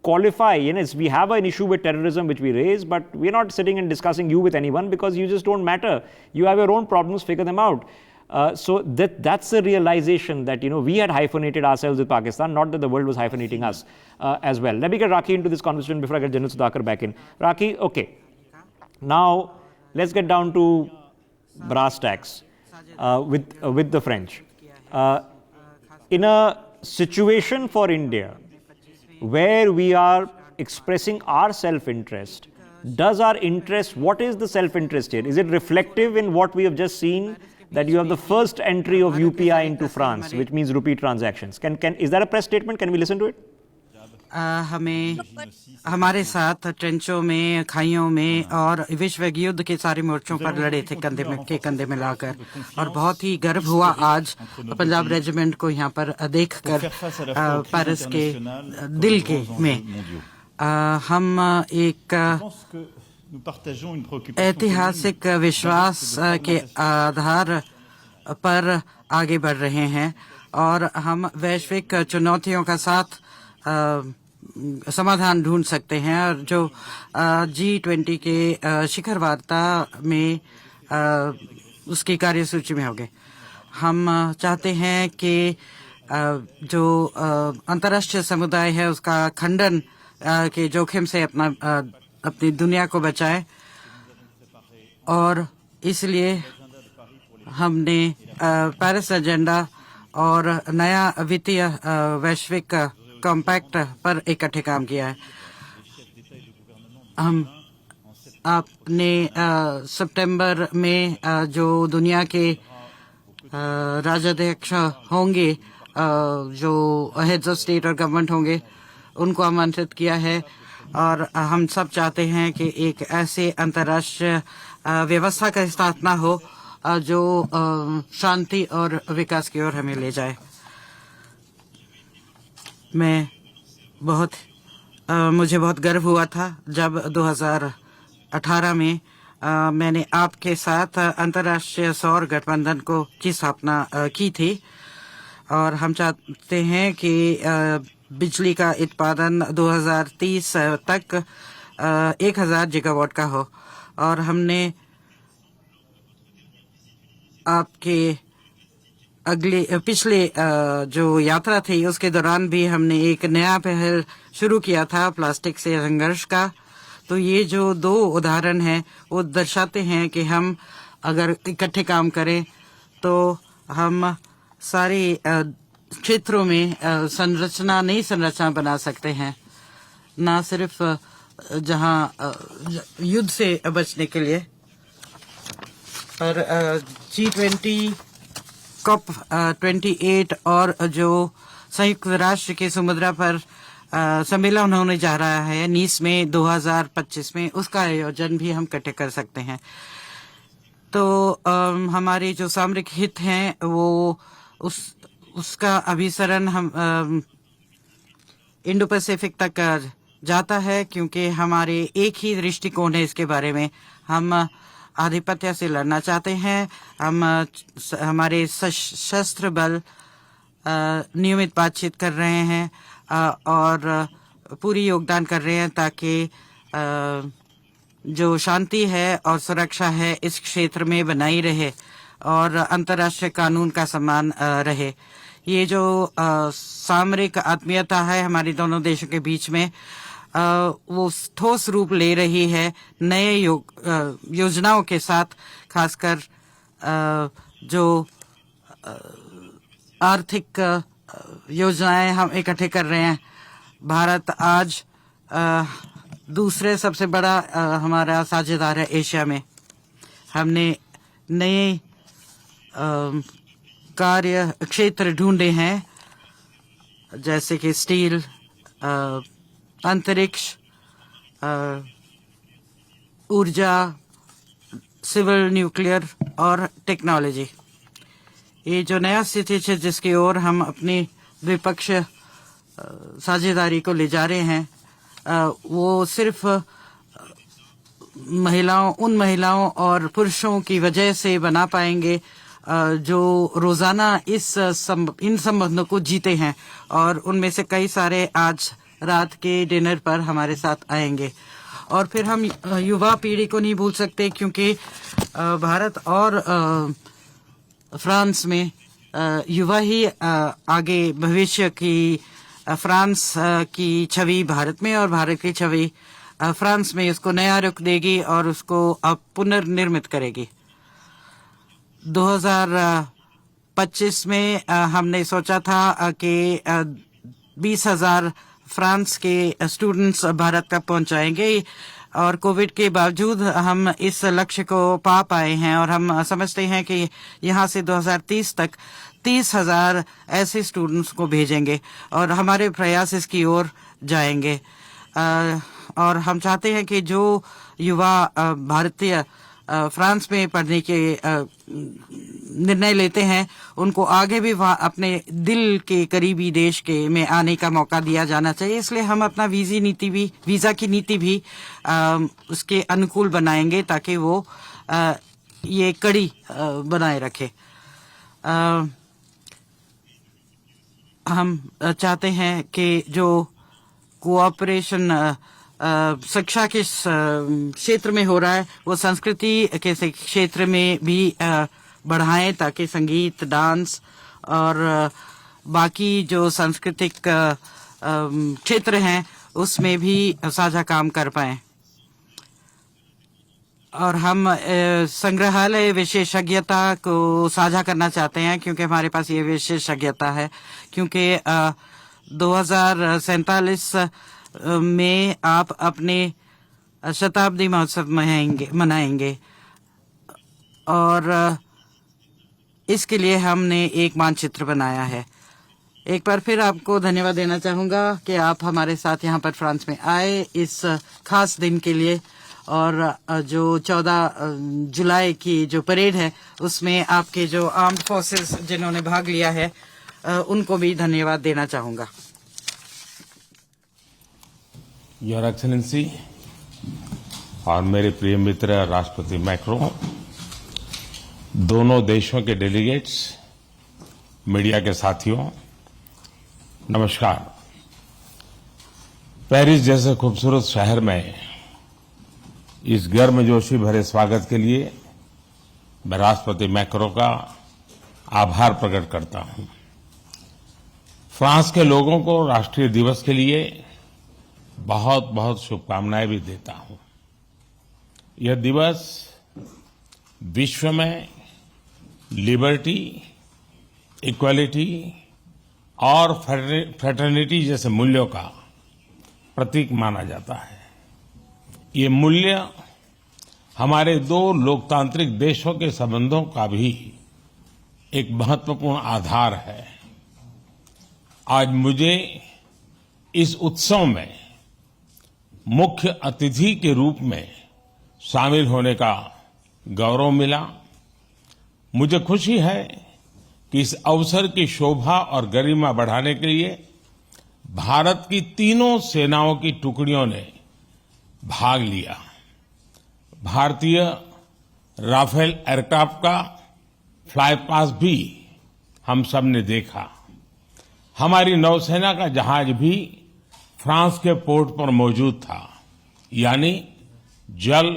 qualify. We have an issue with terrorism which we raise, but we're not sitting and discussing you with anyone because you just don't matter. You have your own problems, figure them out. So that's the realization that we had hyphenated ourselves with Pakistan, not that the world was hyphenating us as well. Let me get Rakhi into this conversation before I get General Sudhakar back in. Rakhi, okay. Now let's get down to brass tacks with the French. In a situation for India where we are expressing our self-interest, does our interest, what is the self-interest here? Is it reflective in what we have just seen, that you have the first entry of UPI into France, which means rupee transactions? Is that a press statement? Can we listen to it? हमें हमारे साथ ट्रेंचों में, खाइयों में और विश्व युद्ध के सारे मोर्चों पर लड़े थे कंधे में लाकर, और बहुत ही गर्व हुआ आज पंजाब रेजिमेंट को यहाँ पर देखकर पेरिस के दिल के में। हम एक ऐतिहासिक विश्वास के आधार पर आगे बढ़ रहे हैं और हम वैश्विक चुनौतियों का साथ समाधान ढूंढ सकते हैं, और जो G20 के शिखर वार्ता में उसकी कार्यसूची में होंगे। हम चाहते हैं कि जो अंतर्राष्ट्रीय समुदाय है उसका खंडन के जोखिम से अपनी दुनिया को बचाए, और इसलिए हमने पेरिस एजेंडा और नया वित्तीय वैश्विक कॉम्पैक्ट पर इकट्ठे काम किया है। हम आपने सितंबर में जो दुनिया के राष्ट्राध्यक्ष होंगे, जो हेड्स ऑफ स्टेट और गवर्नमेंट होंगे, उनको आमंत्रित किया है, और हम सब चाहते हैं कि एक ऐसे अंतर्राष्ट्रीय व्यवस्था का स्थापना हो जो शांति और विकास की ओर हमें ले जाए। मुझे बहुत गर्व हुआ था जब 2018 में मैंने आपके साथ अंतर्राष्ट्रीय सौर गठबंधन की स्थापना की थी, और हम चाहते हैं कि बिजली का उत्पादन 2030 तक 1000 गीगावाट का हो, और हमने आपके पिछले जो यात्रा थी उसके दौरान भी हमने एक नया पहल शुरू किया था प्लास्टिक से संघर्ष का। तो ये जो दो उदाहरण हैं वो दर्शाते हैं कि हम अगर इकट्ठे काम करें तो हम सारे क्षेत्रों में नई संरचना बना सकते हैं, ना सिर्फ जहां युद्ध से बचने के लिए। पर G20 COP28 और जो संयुक्त राष्ट्र के सुमुद्रा पर सम्मेलन होने जा रहा है नीस में 2025 में, उसका आयोजन भी हम इकट्ठे कर सकते हैं। तो हमारे जो सामरिक हित हैं वो उसका अभिसरण हम इंडो पैसिफिक तक जाता है, क्योंकि हमारे एक ही दृष्टिकोण है इसके बारे में। हम आधिपत्य से लड़ना चाहते हैं। हम हमारे सशस्त्र बल नियमित बातचीत कर रहे हैं और पूरी योगदान कर रहे हैं ताकि जो शांति है और सुरक्षा है इस क्षेत्र में बनाई रहे और अंतर्राष्ट्रीय कानून का सम्मान रहे। ये जो सामरिक आत्मीयता है हमारे दोनों देशों के बीच में, वो ठोस रूप ले रही है नए योजनाओं के साथ, खासकर जो आर्थिक योजनाएं हम इकट्ठे कर रहे हैं। भारत आज दूसरे सबसे बड़ा हमारा साझेदार है एशिया में। हमने नए कार्य क्षेत्र ढूंढे हैं, जैसे कि स्टील, अंतरिक्ष, ऊर्जा, सिविल, न्यूक्लियर और टेक्नोलॉजी। ये जो नया स्थिति है जिसकी ओर हम अपनी द्विपक्षीय साझेदारी को ले जा रहे हैं, वो सिर्फ उन महिलाओं और पुरुषों की वजह से बना पाएंगे जो रोजाना इन संबंधों को जीते हैं, और उनमें से कई सारे आज रात के डिनर पर हमारे साथ आएंगे। और फिर हम युवा पीढ़ी को नहीं भूल सकते, क्योंकि भारत और फ्रांस में युवा ही आगे भविष्य की फ्रांस की छवि भारत में और भारत की छवि फ्रांस में उसको नया रुख देगी और उसको पुनर्निर्मित करेगी। 2025 में हमने सोचा था कि 20,000 फ्रांस के स्टूडेंट्स भारत तक पहुंचाएंगे, और कोविड के बावजूद हम इस लक्ष्य को पा पाए हैं। और हम समझते हैं कि यहाँ से 2030 तक 30,000 ऐसे स्टूडेंट्स को भेजेंगे और हमारे प्रयास इसकी ओर जाएंगे। और हम चाहते हैं कि जो युवा भारतीय फ्रांस में पढ़ने के निर्णय लेते हैं उनको आगे भी वहाँ अपने दिल के करीबी देश के में आने का मौका दिया जाना चाहिए। इसलिए हम अपना वीजा की नीति भी उसके अनुकूल बनाएंगे ताकि वो ये कड़ी बनाए रखे। हम चाहते हैं कि जो कोऑपरेशन शिक्षा के क्षेत्र में हो रहा है वो संस्कृति के क्षेत्र में भी बढ़ाएं, ताकि संगीत, डांस और बाकी जो सांस्कृतिक क्षेत्र हैं उसमें भी साझा काम कर पाएं। और हम संग्रहालय विशेषज्ञता को साझा करना चाहते हैं, क्योंकि हमारे पास ये विशेषज्ञता है, क्योंकि 2047 में आप अपने शताब्दी महोत्सव मनाएंगे और इसके लिए हमने एक मानचित्र बनाया है। एक बार फिर आपको धन्यवाद देना चाहूँगा कि आप हमारे साथ यहाँ पर फ्रांस में आए इस खास दिन के लिए, और जो 14 जुलाई की जो परेड है उसमें आपके जो आर्म्ड फोर्सेस जिन्होंने भाग लिया है उनको भी धन्यवाद देना चाहूँगा। योर एक्सेलेंसी और मेरे प्रिय मित्र राष्ट्रपति मैक्रो, दोनों देशों के डेलीगेट्स, मीडिया के साथियों, नमस्कार। पेरिस जैसे खूबसूरत शहर में इस गर्मजोशी भरे स्वागत के लिए मैं राष्ट्रपति मैक्रो का आभार प्रकट करता हूं। फ्रांस के लोगों को राष्ट्रीय दिवस के लिए बहुत बहुत शुभकामनाएं भी देता हूं। यह दिवस विश्व में लिबर्टी, इक्वालिटी और फ्रेटर्निटी जैसे मूल्यों का प्रतीक माना जाता है। ये मूल्य हमारे दो लोकतांत्रिक देशों के संबंधों का भी एक महत्वपूर्ण आधार है। आज मुझे इस उत्सव में मुख्य अतिथि के रूप में शामिल होने का गौरव मिला। मुझे खुशी है कि इस अवसर की शोभा और गरिमा बढ़ाने के लिए भारत की तीनों सेनाओं की टुकड़ियों ने भाग लिया। भारतीय राफेल एयरक्राफ्ट का फ्लाई पास्ट भी हम सब ने देखा। हमारी नौसेना का जहाज भी फ्रांस के पोर्ट पर मौजूद था, यानी जल,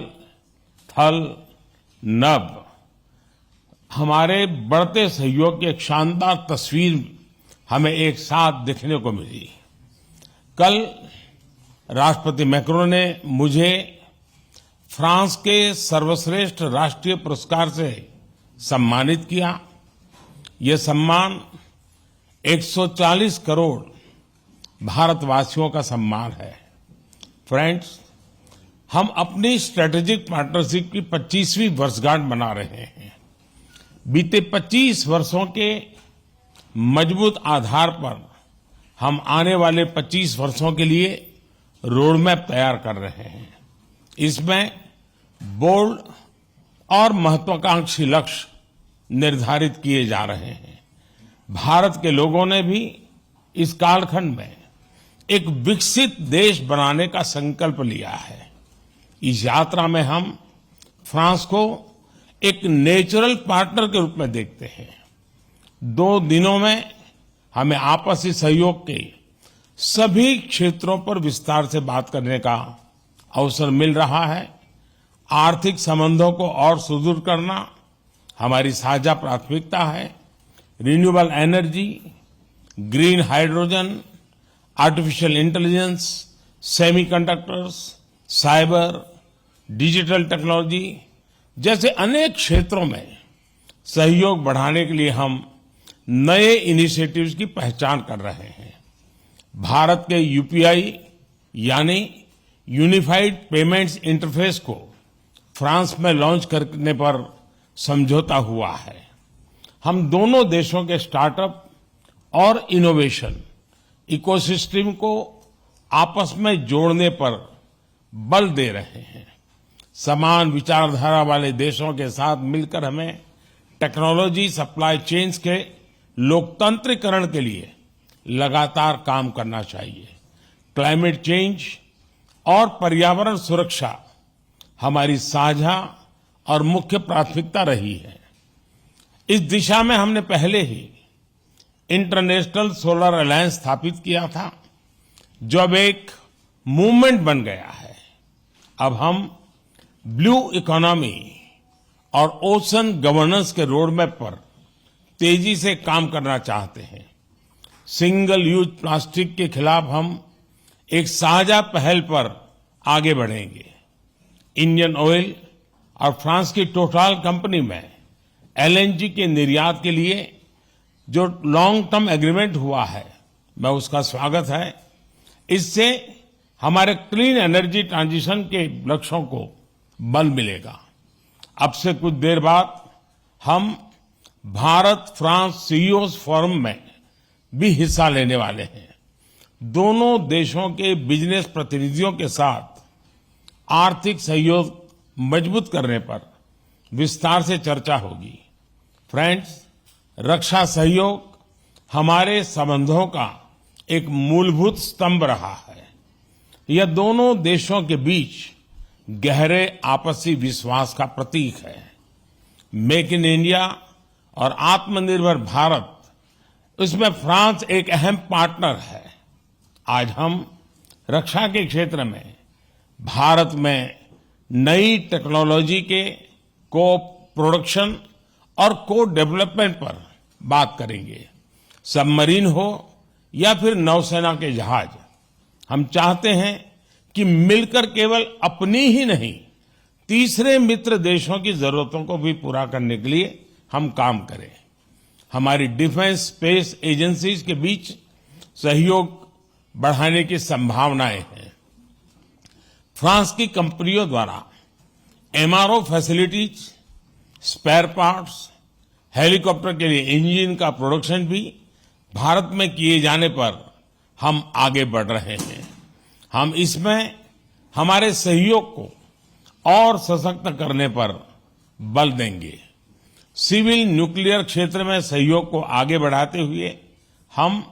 थल, नभ हमारे बढ़ते सहयोग की एक शानदार तस्वीर हमें एक साथ देखने को मिली। कल राष्ट्रपति मैक्रोन ने मुझे फ्रांस के सर्वश्रेष्ठ राष्ट्रीय पुरस्कार से सम्मानित किया। ये सम्मान 140 करोड़ भारतवासियों का सम्मान है। फ्रेंड्स, हम अपनी स्ट्रेटेजिक पार्टनरशिप की 25वीं वर्षगांठ मना रहे हैं। बीते 25 वर्षों के मजबूत आधार पर हम आने वाले 25 वर्षों के लिए रोड मैप तैयार कर रहे हैं। इसमें बोल्ड और महत्वाकांक्षी लक्ष्य निर्धारित किए जा रहे हैं। भारत के लोगों ने भी इस कालखंड में एक विकसित देश बनाने का संकल्प लिया है। इस यात्रा में हम फ्रांस को एक नेचुरल पार्टनर के रूप में देखते हैं। 2 दिनों में हमें आपसी सहयोग के सभी क्षेत्रों पर विस्तार से बात करने का अवसर मिल रहा है। आर्थिक संबंधों को और सुदृढ़ करना हमारी साझा प्राथमिकता है। Renewable energy, green hydrogen, artificial intelligence, semiconductors, cyber, digital technology जैसे अनेक क्षेत्रों में सहयोग बढ़ाने के लिए हम नए इनिशिएटिव्स की पहचान कर रहे हैं। भारत के यूपीआई यानी यूनिफाइड पेमेंट्स इंटरफेस को फ्रांस में लॉन्च करने पर समझौता हुआ है। हम दोनों देशों के स्टार्टअप और इनोवेशन इकोसिस्टम को आपस में जोड़ने पर बल दे रहे हैं। समान विचारधारा वाले देशों के साथ मिलकर हमें टेक्नोलॉजी सप्लाई चेन्स के लोकतंत्रीकरण के लिए लगातार काम करना चाहिए। क्लाइमेट चेंज और पर्यावरण सुरक्षा हमारी साझा और मुख्य प्राथमिकता रही है। इस दिशा में हमने पहले ही इंटरनेशनल सोलर अलायंस स्थापित किया था, जो अब एक मूवमेंट बन गया है। अब हम ब्लू इकोनॉमी और ओशन गवर्नेंस के रोड मैप पर तेजी से काम करना चाहते हैं। सिंगल यूज प्लास्टिक के खिलाफ हम एक साझा पहल पर आगे बढ़ेंगे। इंडियन ऑयल और फ्रांस की टोटल कंपनी में एलएनजी के निर्यात के लिए जो लॉन्ग टर्म एग्रीमेंट हुआ है, मैं उसका स्वागत है। इससे हमारे क्लीन एनर्जी ट्रांजिशन के लक्ष्यों को बल मिलेगा। अब से कुछ देर बाद हम भारत फ्रांस सीईओज फोरम में भी हिस्सा लेने वाले हैं। दोनों देशों के बिजनेस प्रतिनिधियों के साथ आर्थिक सहयोग मजबूत करने पर विस्तार से चर्चा होगी। फ्रेंड्स, रक्षा सहयोग हमारे संबंधों का एक मूलभूत स्तंभ रहा है। यह दोनों देशों के बीच गहरे आपसी विश्वास का प्रतीक है। मेक इन इंडिया और आत्मनिर्भर भारत, इसमें फ्रांस एक अहम पार्टनर है। आज हम रक्षा के क्षेत्र में भारत में नई टेक्नोलॉजी के को प्रोडक्शन और को डेवलपमेंट पर बात करेंगे। सबमरीन हो या फिर नौसेना के जहाज, हम चाहते हैं कि मिलकर केवल अपनी ही नहीं, तीसरे मित्र देशों की जरूरतों को भी पूरा करने के लिए हम काम करें। हमारी डिफेंस स्पेस एजेंसीज के बीच सहयोग बढ़ाने की संभावनाएं हैं। फ्रांस की कंपनियों द्वारा MRO facilities, spare parts, helicopter के लिए इंजन का प्रोडक्शन भी भारत में किए जाने पर हम आगे बढ़ रहे हैं। हम इसमें हमारे सहयोग को और सशक्त करने पर बल देंगे। सिविल न्यूक्लियर क्षेत्र में सहयोग को आगे बढ़ाते हुए हम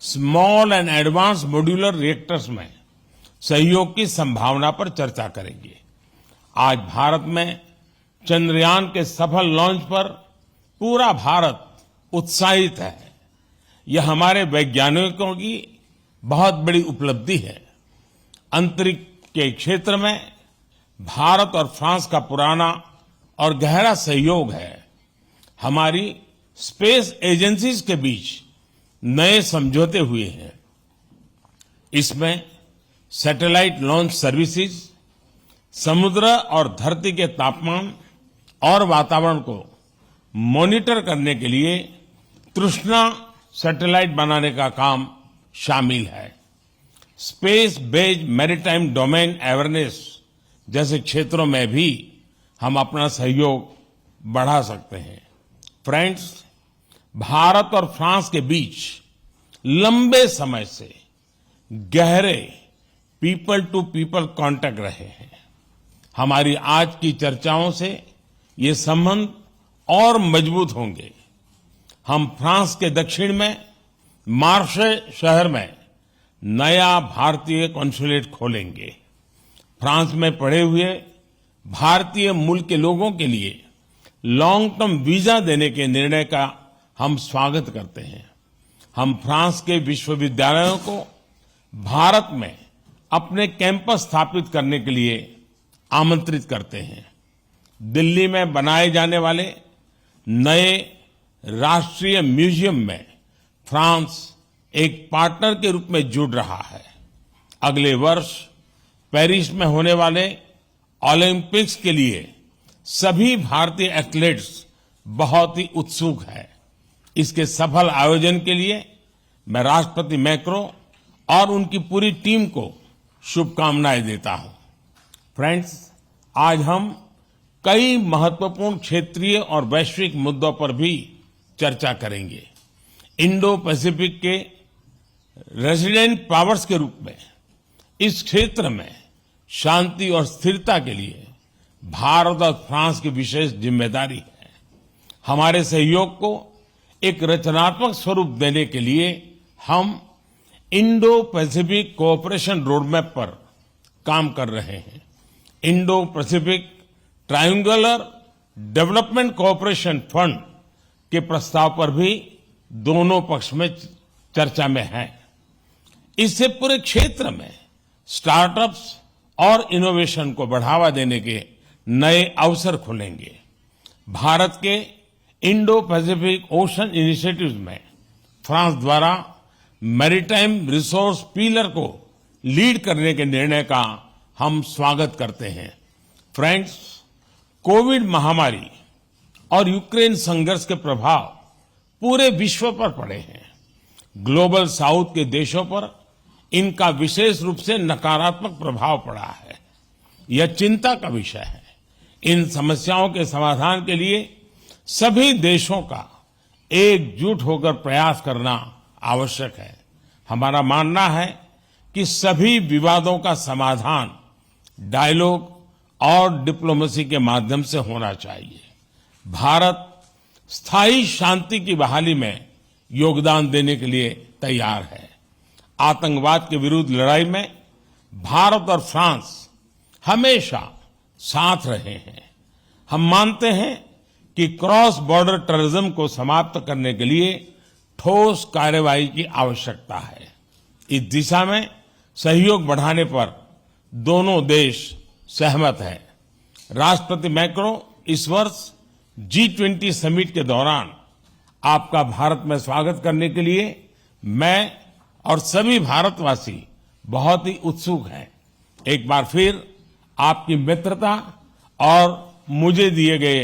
small and advance modular reactors में सहयोग की संभावना पर चर्चा करेंगे। आज भारत में चंद्रयान के सफल लॉन्च पर पूरा भारत उत्साहित है। यह हमारे वैज्ञानिकों की बहुत बड़ी उपलब्धि है। अंतरिक्ष के क्षेत्र में भारत और फ्रांस का पुराना और गहरा सहयोग है। हमारी स्पेस एजेंसीज के बीच नए समझौते हुए हैं। इसमें सैटेलाइट लॉन्च सर्विसेज, समुद्र और धरती के तापमान और वातावरण को मॉनिटर करने के लिए तृष्णा सैटेलाइट बनाने का काम शामिल है। Space based maritime domain awareness जैसे क्षेत्रों में भी हम अपना सहयोग बढ़ा सकते हैं। फ्रेंड्स, भारत और फ्रांस के बीच लंबे समय से गहरे पीपल टू पीपल कांटेक्ट रहे हैं। हमारी आज की चर्चाओं से ये संबंध और मजबूत होंगे। हम फ्रांस के दक्षिण में मार्से शहर में नया भारतीय कॉन्सुलेट खोलेंगे। फ्रांस में पढ़े हुए भारतीय मूल के लोगों के लिए लॉन्ग टर्म वीजा देने के निर्णय का हम स्वागत करते हैं। हम फ्रांस के विश्वविद्यालयों को भारत में अपने कैंपस स्थापित करने के लिए आमंत्रित करते हैं। दिल्ली में बनाए जाने वाले नए राष्ट्रीय म्यूजियम में फ्रांस एक पार्टनर के रूप में जुड़ रहा है। अगले वर्ष पेरिस में होने वाले ओलंपिक्स के लिए सभी भारतीय एथलीट्स बहुत ही उत्सुक हैं। इसके सफल आयोजन के लिए मैं राष्ट्रपति मैक्रो और उनकी पूरी टीम को शुभकामनाएं देता हूं। फ्रेंड्स, आज हम कई महत्वपूर्ण क्षेत्रीय और वैश्विक मुद्दों पर भी चर्चा करेंगे। इंडो पैसिफिक के रेसिडेंट पावर्स के रूप में इस क्षेत्र में शांति और स्थिरता के लिए भारत और फ्रांस की विशेष जिम्मेदारी है। हमारे सहयोग को एक रचनात्मक स्वरूप देने के लिए हम इंडो पैसिफिक कोऑपरेशन रोडमैप पर काम कर रहे हैं। Indo Pacific triangular development cooperation fund के प्रस्ताव पर भी दोनों पक्ष में चर्चा में है। इससे पूरे क्षेत्र में स्टार्टअप्स और इनोवेशन को बढ़ावा देने के नए अवसर खुलेंगे। भारत के इंडो पैसिफिक ओशन इनिशिएटिव्स में फ्रांस द्वारा मैरीटाइम रिसोर्स पिलर को लीड करने के निर्णय का हम स्वागत करते हैं। फ्रेंड्स, कोविड महामारी और यूक्रेन संघर्ष के प्रभाव पूरे विश्व पर पड़े हैं। ग्लोबल साउथ के देशों पर इनका विशेष रूप से नकारात्मक प्रभाव पड़ा है। यह चिंता का विषय है। इन समस्याओं के समाधान के लिए सभी देशों का एकजुट होकर प्रयास करना आवश्यक है। हमारा मानना है कि सभी विवादों का समाधान डायलॉग और डिप्लोमेसी के माध्यम से होना चाहिए। भारत स्थायी शांति की बहाली में योगदान देने के लिए तैयार है। आतंकवाद के विरुद्ध लड़ाई में भारत और फ्रांस हमेशा साथ रहे हैं। हम मानते हैं कि क्रॉस बॉर्डर टेररिज्म को समाप्त करने के लिए ठोस कार्रवाई की आवश्यकता है। इस दिशा में सहयोग बढ़ाने पर दोनों देश सहमत हैं। राष्ट्रपति मैक्रो इस वर्ष G20 समिट के दौरान आपका भारत में स्वागत करने के लिए मैं और सभी भारतवासी बहुत ही उत्सुक हैं। एक बार फिर आपकी मित्रता और मुझे दिए गए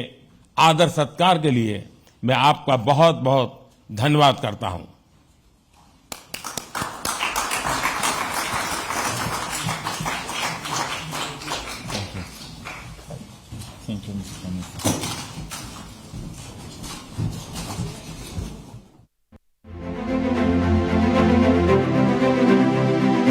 आदर सत्कार के लिए मैं आपका बहुत बहुत धन्यवाद करता हूं। Thank you, Mr. Minister.